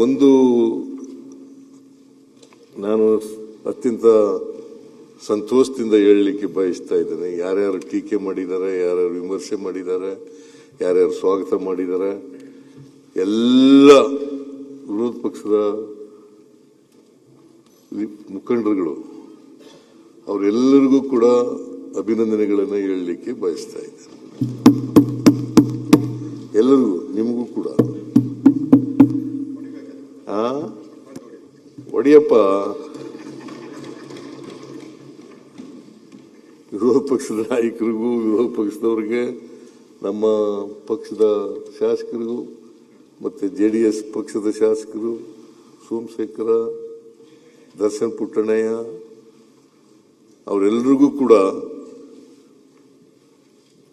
ಒಂದು ನಾನು ಅತ್ಯಂತ ಸಂತೋಷದಿಂದ ಹೇಳಲಿಕ್ಕೆ ಬಯಸ್ತಾ ಇದ್ದೇನೆ. ಯಾರ್ಯಾರು ಟೀಕೆ ಮಾಡಿದ್ದಾರೆ, ಯಾರ್ಯಾರು ವಿಮರ್ಶೆ ಮಾಡಿದ್ದಾರೆ, ಯಾರ್ಯಾರು ಸ್ವಾಗತ ಮಾಡಿದ್ದಾರೆ, ಎಲ್ಲ ವಿರೋಧ ಪಕ್ಷದ ಮುಖಂಡರುಗಳು ಅವರೆಲ್ಲರಿಗೂ ಕೂಡ ಅಭಿನಂದನೆಗಳನ್ನು ಹೇಳಲಿಕ್ಕೆ ಬಯಸ್ತಾ ಇದ್ದೇನೆ. ಎಲ್ಲರಿಗೂ, ನಿಮಗೂ ಕೂಡ. ಒಡಿಯಪ್ಪ, ವಿರೋಧ ಪಕ್ಷದ ನಾಯಕರಿಗೂ, ವಿರೋಧ ಪಕ್ಷದವರಿಗೆ, ನಮ್ಮ ಪಕ್ಷದ ಶಾಸಕರಿಗೂ, ಮತ್ತೆ JDS ಪಕ್ಷದ ಶಾಸಕರು ಸೋಮಶೇಖರ, ದರ್ಶನ್ ಪುಟ್ಟಣ್ಣಯ್ಯ ಅವರೆಲ್ಲರಿಗೂ ಕೂಡ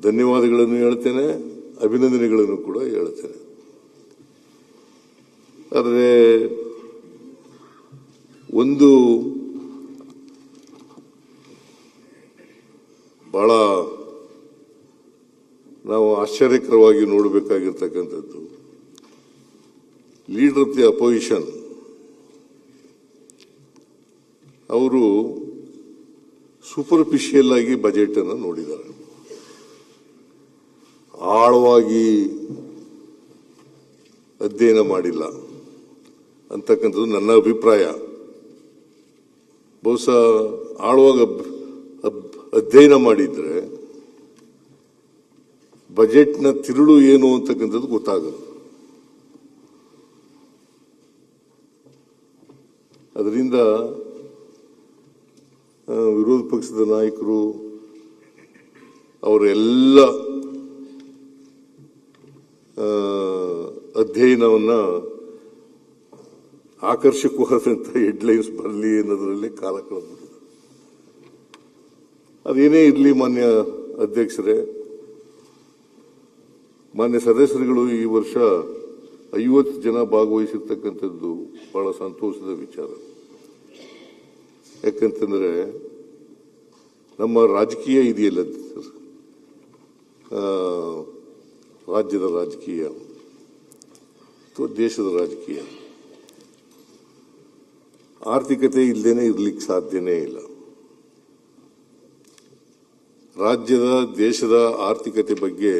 ಧನ್ಯವಾದಗಳನ್ನು ಹೇಳ್ತೇನೆ, ಅಭಿನಂದನೆಗಳನ್ನು ಕೂಡ ಹೇಳ್ತೇನೆ. ಆದರೆ ಒಂದು ಬಹಳ ನಾವು ಆಶ್ಚರ್ಯಕರವಾಗಿ ನೋಡಬೇಕಾಗಿರ್ತಕ್ಕಂಥದ್ದು, ಲೀಡರ್ ಆಫ್ ದಿ ಅಪೋಸಿಷನ್ ಅವರು ಸೂಪರ್ಫಿಷಿಯಲ್ ಆಗಿ ಬಜೆಟ್ ಅನ್ನು ನೋಡಿದ್ದಾರೆ. ಆಳವಾಗಿ ಅಧ್ಯಯನ ಮಾಡಿಲ್ಲ ಅಂತಕ್ಕಂಥದ್ದು ನನ್ನ ಅಭಿಪ್ರಾಯ. ಬಹುಶಃ ಆಳವಾಗಿ ಅಧ್ಯಯನ ಮಾಡಿದ್ರೆ ಬಜೆಟ್ನ ತಿರುಳು ಏನು ಅಂತಕ್ಕಂಥದ್ದು ಗೊತ್ತಾಗುತ್ತೆ. ಅದರಿಂದ ವಿರೋಧ ಪಕ್ಷದ ನಾಯಕರು ಅವರೆಲ್ಲ ಅಧ್ಯಯನವನ್ನ ಆಕರ್ಷಕವಾದಂಥ ಹೆಡ್ಲೈನ್ಸ್ ಬರಲಿ ಅನ್ನೋದರಲ್ಲಿ ಕಾಲ ಕಳೆದ್ಬಿಟ್ಟಿದೆ. ಅದೇನೇ ಇರಲಿ, ಮಾನ್ಯ ಅಧ್ಯಕ್ಷರೇ, ಮಾನ್ಯ ಸದಸ್ಯರುಗಳು ಈ ವರ್ಷ 50 ಜನ ಭಾಗವಹಿಸಿರ್ತಕ್ಕಂಥದ್ದು ಬಹಳ ಸಂತೋಷದ ವಿಚಾರ. ಯಾಕಂತಂದ್ರೆ ನಮ್ಮ ರಾಜಕೀಯ ಇದೆಯಲ್ಲ, ರಾಜ್ಯದ ರಾಜಕೀಯ ಅಥವಾ ದೇಶದ ರಾಜಕೀಯ, ಆರ್ಥಿಕತೆ ಇಲ್ಲದೇನೆ ಇರ್ಲಿಕ್ಕೆ ಸಾಧ್ಯನೇ ಇಲ್ಲ. ರಾಜ್ಯದ, ದೇಶದ ಆರ್ಥಿಕತೆ ಬಗ್ಗೆ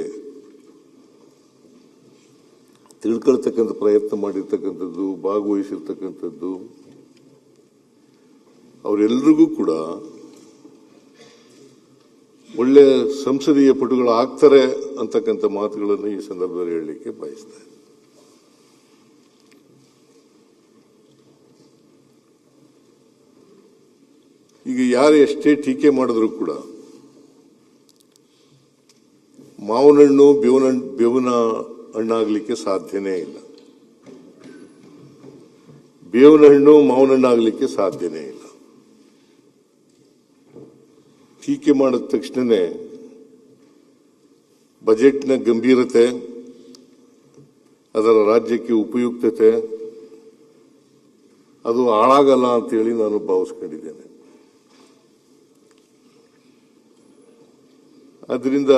ತಿಳ್ಕೊಳ್ತಕ್ಕಂಥ ಪ್ರಯತ್ನ ಮಾಡಿರ್ತಕ್ಕಂಥದ್ದು, ಭಾಗವಹಿಸಿರ್ತಕ್ಕಂಥದ್ದು ಅವರೆಲ್ಲರಿಗೂ ಕೂಡ ಒಳ್ಳೆ ಸಂಸದೀಯ ಪಟುಗಳು ಆಗ್ತಾರೆ ಅಂತಕ್ಕಂಥ ಮಾತುಗಳನ್ನು ಈ ಸಂದರ್ಭದಲ್ಲಿ ಹೇಳಲಿಕ್ಕೆ ಬಯಸ್ತಾರೆ. ಈಗ ಯಾರು ಎಷ್ಟೇ ಟೀಕೆ ಮಾಡಿದ್ರು ಕೂಡ ಮಾವಿನ ಹಣ್ಣು ಬೇವಿನ ಹಣ್ಣಾಗಲಿಕ್ಕೆ ಸಾಧ್ಯನೇ ಇಲ್ಲ. ಬೇವಿನ ಹಣ್ಣು ಮಾವಿನ ಹಣ್ಣಾಗಲಿಕ್ಕೆ ಸಾಧ್ಯನೇ ಇಲ್ಲ. ಟೀಕೆ ಮಾಡಿದ ತಕ್ಷಣನೇ ಬಜೆಟ್ನ ಗಂಭೀರತೆ, ಅದರ ರಾಜ್ಯಕ್ಕೆ ಉಪಯುಕ್ತತೆ ಅದು ಹಾಳಾಗಲ್ಲ ಅಂತೇಳಿ ನಾನು ಭಾವಿಸ್ಕೊಂಡಿದ್ದೇನೆ. ಅದರಿಂದ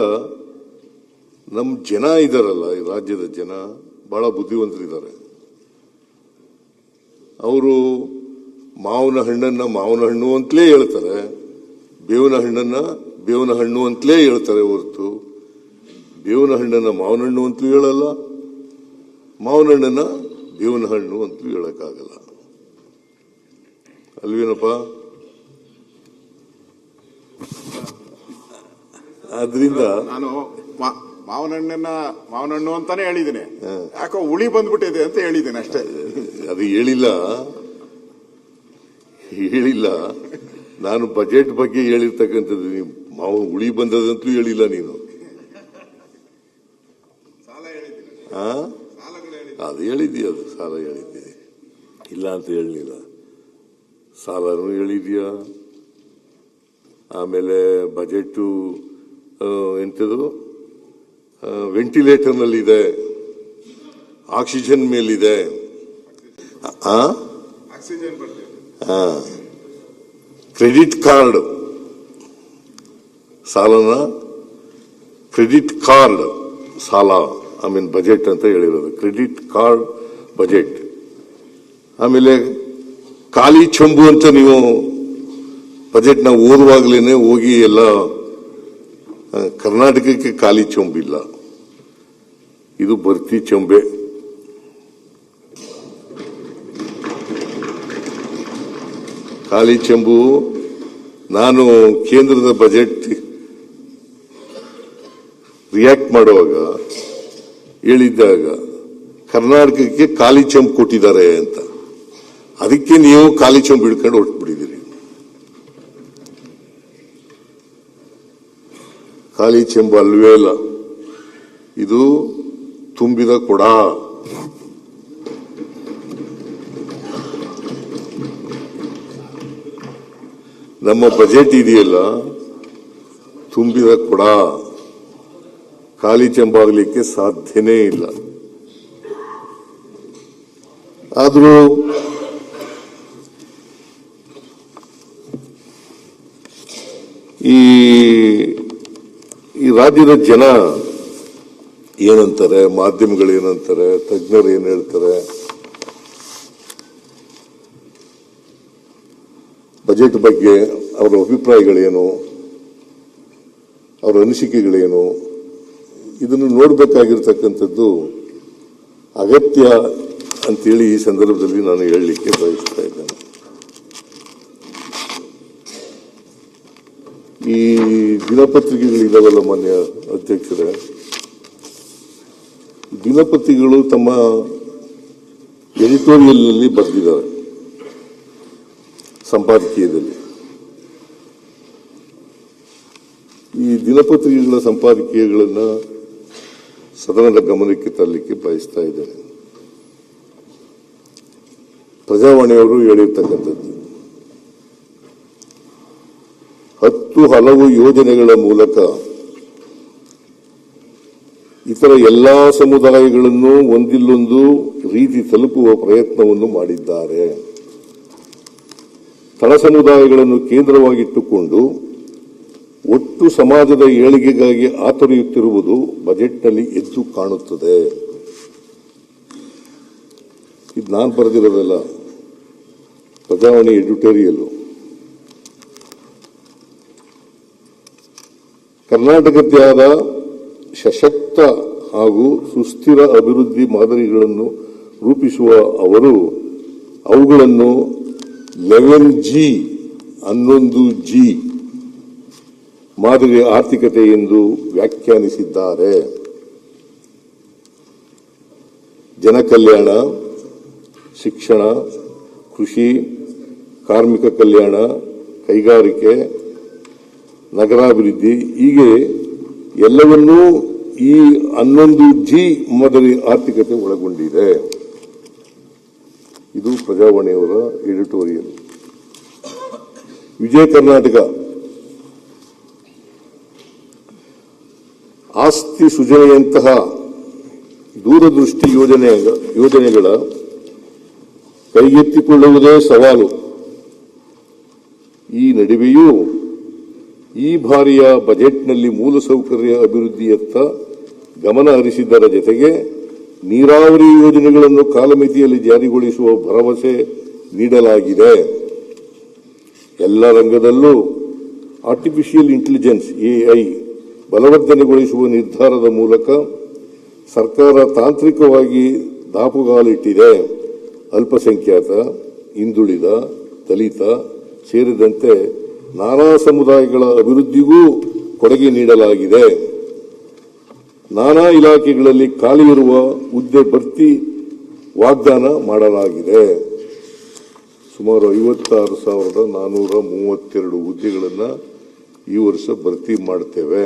ನಮ್ಮ ಜನ ಇದಾರಲ್ಲ, ಈ ರಾಜ್ಯದ ಜನ ಬಹಳ ಬುದ್ಧಿವಂತರಿದ್ದಾರೆ. ಅವರು ಮಾವಿನ ಹಣ್ಣನ್ನ ಮಾವಿನ ಹಣ್ಣು ಅಂತಲೇ ಹೇಳ್ತಾರೆ, ಬೇವಿನ ಹಣ್ಣನ್ನ ಬೇವಿನ ಹಣ್ಣು ಅಂತಲೇ ಹೇಳ್ತಾರೆ ಹೊರತು ಬೇವಿನ ಹಣ್ಣನ್ನ ಮಾವಿನ ಹಣ್ಣು ಅಂತಲೂ ಹೇಳಲ್ಲ, ಮಾವಿನ ಹಣ್ಣನ್ನ ಬೇವಿನ ಹಣ್ಣು ಅಂತಲೂ ಹೇಳಕ್ಕಾಗಲ್ಲ. ಅಲ್ವೇನಪ್ಪ? ಆದ್ರಿಂದ ನಾನು ಮಾವಿನ ಹಣ್ಣು ಅಂತಾನೆ ಹೇಳಿದ್ದೀನಿ, ಯಾಕೋ ಹುಳಿ ಬಂದ್ಬಿಟ್ಟಿದೆ ಅಂತ ಹೇಳಿದ್ದೇನೆ ಅಷ್ಟೇ. ಅದು ಹೇಳಿಲ್ಲ. ನಾನು ಬಜೆಟ್ ಬಗ್ಗೆ ಹೇಳಿರ್ತಕ್ಕಂಥದ್ದು. ನೀವು ಮಾವು ಹುಳಿ ಬಂದದಂತಲೂ ಹೇಳಿಲ್ಲ ನೀನು. ಅದು ಹೇಳಿದ್ದೀಯ, ಅದು ಸಾಲ ಹೇಳಿದ್ದೆ, ಇಲ್ಲ ಅಂತ ಹೇಳಲಿಲ್ಲ. ಸಾಲನೂ ಹೇಳಿದ್ಯಾ, ಆಮೇಲೆ ಬಜೆಟ್ ಎಂಥದು ವೆಂಟಿಲೇಟರ್ನಲ್ಲಿದೆ, ಆಕ್ಸಿಜನ್ ಮೇಲಿದೆ, ಕ್ರೆಡಿಟ್ ಕಾರ್ಡ್ ಸಾಲನ ಕ್ರೆಡಿಟ್ ಕಾರ್ಡ್ ಸಾಲ ಬಜೆಟ್ ಅಂತ ಹೇಳಿರೋದು. ಕ್ರೆಡಿಟ್ ಕಾರ್ಡ್ ಬಜೆಟ್ ಆಮೇಲೆ ಖಾಲಿ ಚಂಬು ಅಂತ ನೀವು ಬಜೆಟ್ನ ಓದುವಾಗಲೇನೆ ಹೋಗಿ ಎಲ್ಲ ಕರ್ನಾಟಕಕ್ಕೆ ಖಾಲಿ ಚೊಂಬಿಲ್ಲ, ಇದು ಭರ್ತಿ ಚೊಂಬೆ. ಖಾಲಿ ಚೆಂಬು. ನಾನು ಕೇಂದ್ರದ ಬಜೆಟ್ ರಿಯಾಕ್ಟ್ ಮಾಡುವಾಗ ಹೇಳಿದ್ದಾಗ ಕರ್ನಾಟಕಕ್ಕೆ ಖಾಲಿ ಚೆಂಬು ಕೊಟ್ಟಿದ್ದಾರೆ ಅಂತ, ಅದಕ್ಕೆ ನೀವು ಖಾಲಿ ಚೆಂಬು ಹಿಡ್ಕೊಂಡು ಹೊರಟ್ಬಿಟ್ಟಿದ್ದೀರಿ. ಖಾಲಿ ಚೆಂಬು ಅಲ್ವೇ ಅಲ್ಲ, ಇದು ತುಂಬಿದ ಕೊಡ. ನಮ್ಮ ಬಜೆಟ್ ಇದೆಯಲ್ಲ ತುಂಬಿದ ಕೊಡ, ಖಾಲಿ ಚೆಂಬಾಗಲಿಕ್ಕೆ ಸಾಧ್ಯನೇ ಇಲ್ಲ. ಆದರೂ ಈ ರಾಜ್ಯದ ಜನ ಏನಂತಾರೆ, ಮಾಧ್ಯಮಗಳು ಏನಂತಾರೆ, ತಜ್ಞರು ಏನ್ ಹೇಳ್ತಾರೆ, ಬಜೆಟ್ ಬಗ್ಗೆ ಅವರ ಅಭಿಪ್ರಾಯಗಳೇನು, ಅವರ ಅನಿಸಿಕೆಗಳೇನು, ಇದನ್ನು ನೋಡಬೇಕಾಗಿರ್ತಕ್ಕಂಥದ್ದು ಅಗತ್ಯ ಅಂತೇಳಿ ಈ ಸಂದರ್ಭದಲ್ಲಿ ನಾನು ಹೇಳಲಿಕ್ಕೆ ಬಯಸ್ತಾ ಇದ್ದೇನೆ. ಈ ದಿನಪತ್ರಿಕೆಗಳಿದಾವಲ್ಲ ಮಾನ್ಯ ಅಧ್ಯಕ್ಷರೇ, ದಿನಪತ್ರಿಕೆಗಳು ತಮ್ಮ ಎಡಿಟೋರಿಯಲ್ನಲ್ಲಿ ಬರೆದಿದ್ದಾರೆ, ಸಂಪಾದಕೀಯದಲ್ಲಿ. ಈ ದಿನಪತ್ರಿಕೆಗಳ ಸಂಪಾದಕೀಯಗಳನ್ನು ಸದನದ ಗಮನಕ್ಕೆ ತರಲಿಕ್ಕೆ ಬಯಸ್ತಾ ಇದ್ದೇನೆ. ಪ್ರಜಾವಾಣಿಯವರು ಹೇಳಿರ್ತಕ್ಕಂಥದ್ದು 10 ಹಲವು ಯೋಜನೆಗಳ ಮೂಲಕ ಇತರ ಎಲ್ಲಾ ಸಮುದಾಯಗಳನ್ನು ಒಂದಿಲ್ಲೊಂದು ರೀತಿ ತಲುಪುವ ಪ್ರಯತ್ನವನ್ನು ಮಾಡಿದ್ದಾರೆ. ತಳ ಸಮುದಾಯಗಳನ್ನು ಕೇಂದ್ರವಾಗಿಟ್ಟುಕೊಂಡು ಒಟ್ಟು ಸಮಾಜದ ಏಳಿಗೆಗಾಗಿ ಆತುರಿಯುತ್ತಿರುವುದು ಬಜೆಟ್ನಲ್ಲಿ ಎದ್ದು ಕಾಣುತ್ತದೆ. ಇದು ನಾನು ಬರೆದಿರೋದಲ್ಲ, ಪ್ರಜಾವಾಣಿ ಎಡಿಟೋರಿಯಲ್. ಕರ್ನಾಟಕದ್ದೇ ಆದ ಸಶಕ್ತ ಹಾಗೂ ಸುಸ್ಥಿರ ಅಭಿವೃದ್ಧಿ ಮಾದರಿಗಳನ್ನು ರೂಪಿಸುವ ಅವರು ಅವುಗಳನ್ನು 11G 11G ಮಾದರಿ ಆರ್ಥಿಕತೆ ಎಂದು ವ್ಯಾಖ್ಯಾನಿಸಿದ್ದಾರೆ. ಜನಕಲ್ಯಾಣ, ಶಿಕ್ಷಣ, ಕೃಷಿ, ಕಾರ್ಮಿಕ ಕಲ್ಯಾಣ, ಕೈಗಾರಿಕೆ, ನಗರಾಭಿವೃದ್ಧಿ, ಹೀಗೆ ಎಲ್ಲವನ್ನೂ ಈ 11G ಮಾದರಿ ಆರ್ಥಿಕತೆ ಒಳಗೊಂಡಿದೆ. ಇದು ಪ್ರಜಾವಾಣಿಯವರ ಎಡಿಟೋರಿಯಲ್. ವಿಜಯ ಕರ್ನಾಟಕ ಆಸ್ತಿ ಸೃಜನೆಯಂತಹ ದೂರದೃಷ್ಟಿ ಯೋಜನೆಗಳ ಕೈಗೆತ್ತಿಕೊಳ್ಳುವುದೇ ಸವಾಲು. ಈ ನಡುವೆಯೂ ಈ ಬಾರಿಯ ಬಜೆಟ್ನಲ್ಲಿ ಮೂಲಸೌಕರ್ಯ ಅಭಿವೃದ್ಧಿಯತ್ತ ಗಮನ ಹರಿಸಿದ್ದರ ಜತೆಗೆ ನೀರಾವರಿ ಯೋಜನೆಗಳನ್ನು ಕಾಲಮಿತಿಯಲ್ಲಿ ಜಾರಿಗೊಳಿಸುವ ಭರವಸೆ ನೀಡಲಾಗಿದೆ. ಎಲ್ಲ ರಂಗದಲ್ಲೂ ಆರ್ಟಿಫಿಷಿಯಲ್ ಇಂಟೆಲಿಜೆನ್ಸ್ AI ಬಲವರ್ಧನೆಗೊಳಿಸುವ ನಿರ್ಧಾರದ ಮೂಲಕ ಸರ್ಕಾರ ತಾಂತ್ರಿಕವಾಗಿ ದಾಪುಗಾಲಿಟ್ಟಿದೆ. ಅಲ್ಪಸಂಖ್ಯಾತ, ಹಿಂದುಳಿದ, ದಲಿತ ಸೇರಿದಂತೆ ನಾನಾ ಸಮುದಾಯಗಳ ಅಭಿವೃದ್ಧಿಗೂ ಕೊಡುಗೆ ನೀಡಲಾಗಿದೆ. ನಾನಾ ಇಲಾಖೆಗಳಲ್ಲಿ ಖಾಲಿ ಇರುವ ಹುದ್ದೆ ಭರ್ತಿ ವಾಗ್ದಾನ ಮಾಡಲಾಗಿದೆ. ಸುಮಾರು 56,432 ಹುದ್ದೆಗಳನ್ನು ಈ ವರ್ಷ ಭರ್ತಿ ಮಾಡ್ತೇವೆ.